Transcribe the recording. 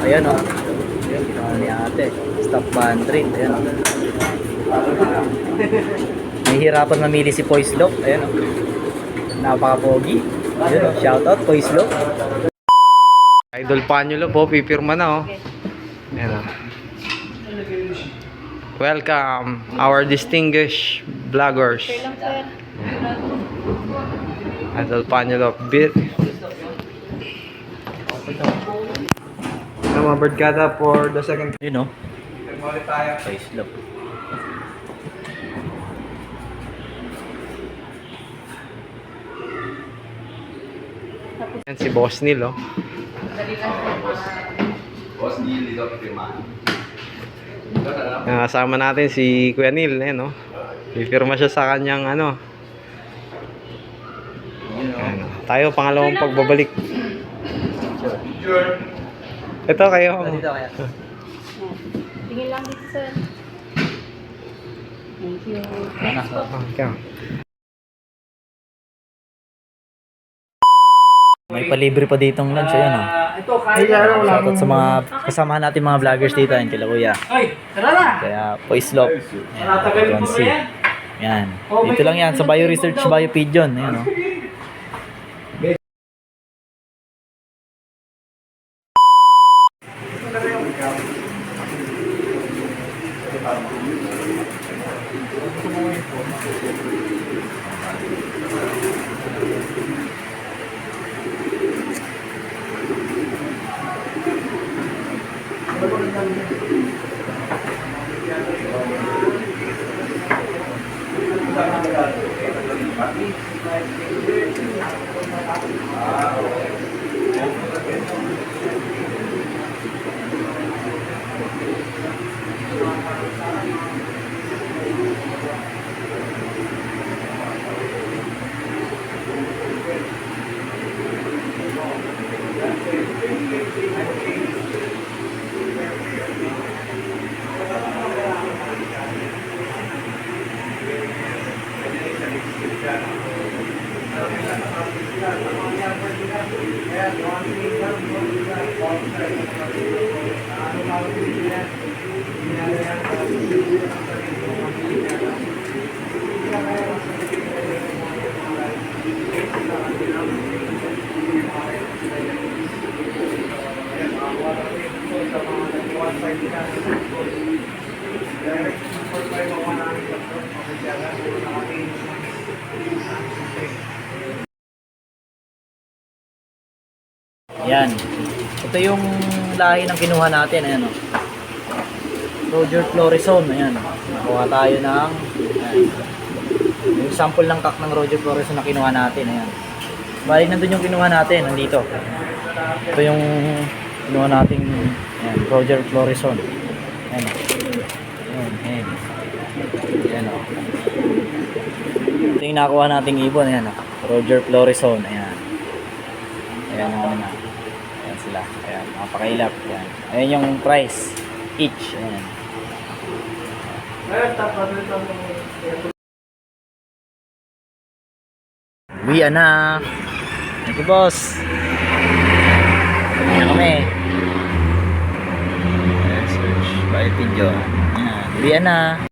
Ayan o. Ayan, ginawa ni ate. Stop bandrit. Ayan o. Nahihirapan mamili si Poislop. Ayan o. Napaka-pogi. Ayan o. Shoutout Poislop. Idol Panulo po. Pipirma na o. Ayan o. Welcome our distinguished vloggers. Idol Panulo. Mga barkada for the second. You know. Poislop. Yan si Boss Neil, oh. Boss Neil, dito pirmahan. Kasama natin si Kuya Neil, no? Pipirma siya sa kanyang ano. Ayan, tayo pangalawang pagbabalik. Ito kayo. Dito kaya. Tingin lang dito, sir. Thank you. Okay. May palibre pa ditong lunch, ayan o. Shoutout sa mga kasama natin mga vloggers dito, ayan kila Kuya. Kaya Poislop. Ayan, John C. Ayan. Dito lang yan sa Bio Research Bio Pigeon, ayan o. Yan. Ito yung lahi ng kinuha natin. Ayan o. Roger Florison. Ayan. Nakuha tayo ng yung sample ng kak ng Roger Florison na kinuha natin. Ayan. Balik nandun yung kinuha natin. Nandito. Ito yung kinuha natin. Ayan. Roger Florison. Ayan. Ayan. Ayan. Ayan o. Ito yung nakuha nating ibon. Ayan o. Roger Florison. Ayan. Ayan yung ano. Ayan sila. Ayan, napakailap. Ayan. Ayan yung price. Each. Ayan. Uwi na. Ito boss. Ayan kami. Ayan, search by video. Ayan. Uwi na.